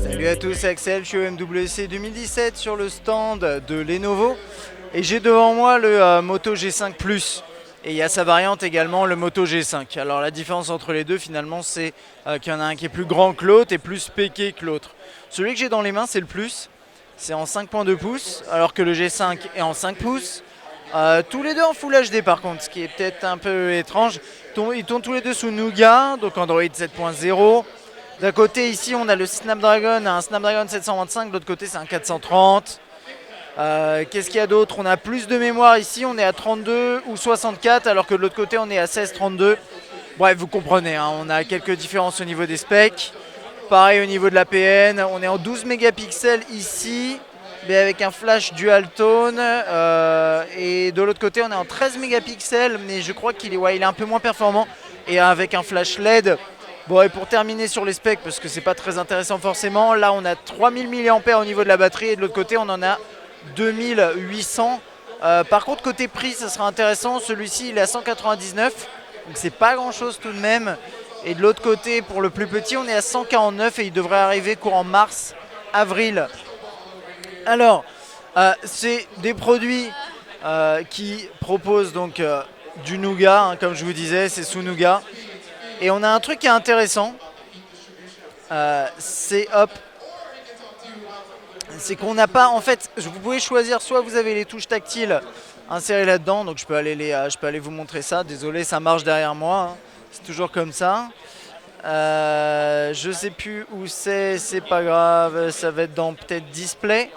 Salut à tous, c'est Axel, je suis au MWC 2017 sur le stand de Lenovo et j'ai devant moi le Moto G5 Plus et il y a sa variante également, le Moto G5. Alors la différence entre les deux finalement c'est qu'il y en a un qui est plus grand que l'autre et plus spéqué que l'autre. Celui que j'ai dans les mains c'est le Plus, c'est en 5.2 pouces alors que le G5 est en 5 pouces. Tous les deux en Full HD par contre, ce qui est peut-être un peu étrange. Ils tournent tous les deux sous Nougat, donc Android 7.0. D'un côté ici on a le Snapdragon, un Snapdragon 725, de l'autre côté c'est un 430. Qu'est-ce qu'il y a d'autre? On a plus de mémoire ici, on est à 32 ou 64 alors que de l'autre côté on est à 16-32. Bref, vous comprenez, hein, on a quelques différences au niveau des specs. Pareil au niveau de la PN, on est en 12 mégapixels ici, mais avec un flash dual tone. Et de l'autre côté on est en 13 mégapixels, mais je crois qu'il est, il est un peu moins performant. Et avec un flash LED. Bon, et pour terminer sur les specs, parce que c'est pas très intéressant forcément, là on a 3000 mAh au niveau de la batterie et de l'autre côté on en a 2800. Par contre côté prix ça sera intéressant, celui-ci il est à 199, donc c'est pas grand chose tout de même. Et de l'autre côté pour le plus petit on est à 149 et il devrait arriver courant mars, avril. Alors c'est des produits qui proposent donc du Nougat, hein, comme je vous disais, c'est sous Nougat. Et on a un truc qui est intéressant, c'est qu'on n'a pas, en fait, vous pouvez choisir, soit vous avez les touches tactiles insérées là-dedans, donc je peux aller vous montrer ça, désolé ça marche derrière moi, hein. C'est toujours comme ça. Je sais plus où c'est pas grave, ça va être dans peut-être display.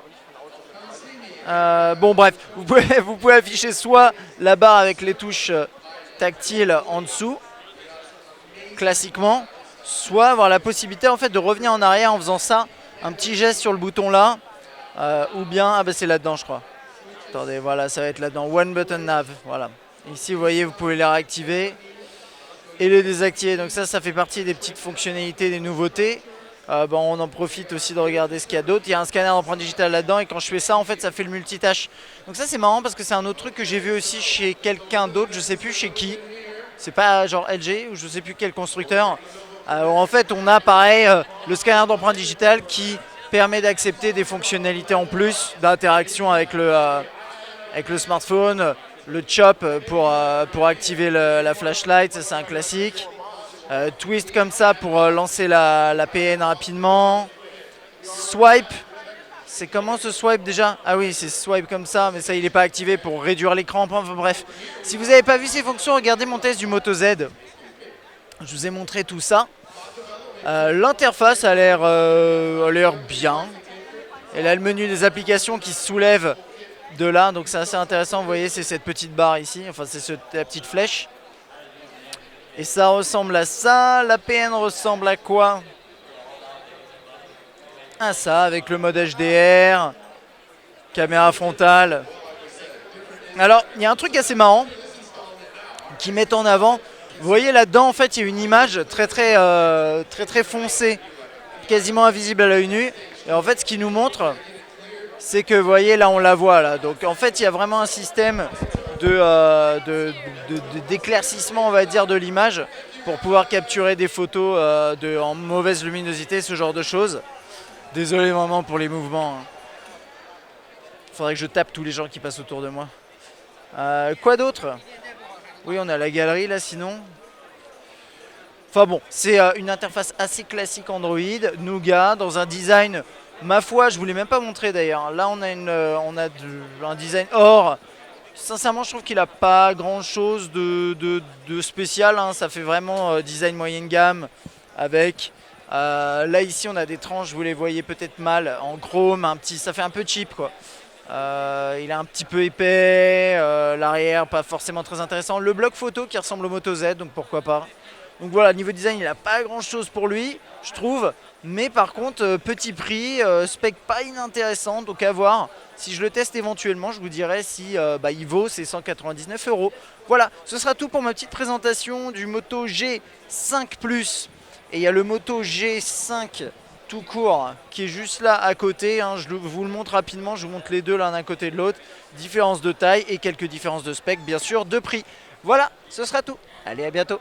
Bon bref, vous pouvez afficher soit la barre avec les touches tactiles en dessous, classiquement, soit avoir la possibilité en fait de revenir en arrière en faisant ça, un petit geste sur le bouton là, ou bien, ah bah c'est là-dedans je crois. Attendez, voilà, ça va être là-dedans, One Button Nav, voilà. Ici vous voyez, vous pouvez les réactiver et les désactiver, donc ça fait partie des petites fonctionnalités, des nouveautés. On en profite aussi de regarder ce qu'il y a d'autre. Il y a un scanner d'empreinte digitale là-dedans et quand je fais ça en fait ça fait le multitâche. Donc ça c'est marrant parce que c'est un autre truc que j'ai vu aussi chez quelqu'un d'autre, je sais plus chez qui. C'est pas genre LG ou je sais plus quel constructeur. En fait on a pareil le scanner d'empreinte digitale qui permet d'accepter des fonctionnalités en plus d'interaction avec le smartphone, le chop pour activer la flashlight, ça c'est un classique. Twist comme ça pour lancer la PN rapidement. Swipe, c'est comment ce swipe déjà? Ah oui, c'est swipe comme ça, mais ça il n'est pas activé pour réduire l'écran. Enfin bref, si vous n'avez pas vu ces fonctions, regardez mon test du Moto Z. Je vous ai montré tout ça. L'interface a l'air bien. Elle a le menu des applications qui se soulève de là, donc c'est assez intéressant. Vous voyez, c'est cette petite barre ici, enfin c'est la petite flèche. Et ça ressemble à ça. La PN ressemble à quoi? À ça, avec le mode HDR, caméra frontale. Alors, il y a un truc assez marrant qui met en avant. Vous voyez là-dedans, en fait, il y a une image très foncée, quasiment invisible à l'œil nu. Et en fait, ce qui nous montre, c'est que, vous voyez, là, on la voit. Là. Donc, en fait, il y a vraiment un système d'éclaircissement, on va dire, de l'image pour pouvoir capturer des photos en mauvaise luminosité, ce genre de choses. Désolé vraiment pour les mouvements. Faudrait que je tape tous les gens qui passent autour de moi. Quoi d'autre? Oui, on a la galerie là sinon. Enfin bon, c'est une interface assez classique Android, Nougat, dans un design, ma foi, je ne vous l'ai même pas montré d'ailleurs. Là on a un design or. Sincèrement, je trouve qu'il n'a pas grand chose de spécial, hein. Ça fait vraiment design moyenne gamme avec... là ici on a des tranches, vous les voyez peut-être mal, en chrome, ça fait un peu cheap quoi. Il est un petit peu épais, l'arrière pas forcément très intéressant. Le bloc photo qui ressemble au Moto Z, donc pourquoi pas. Donc voilà, niveau design il n'a pas grand chose pour lui, je trouve. Mais par contre, petit prix, spec pas inintéressant, donc à voir. Si je le teste éventuellement, je vous dirai si il vaut ses 199 €. Voilà, ce sera tout pour ma petite présentation du Moto G5 Plus. Et il y a le Moto G5 tout court qui est juste là à côté, hein. Je vous le montre rapidement, je vous montre les deux l'un à côté de l'autre. Différence de taille et quelques différences de spec, bien sûr, de prix. Voilà, ce sera tout. Allez, à bientôt.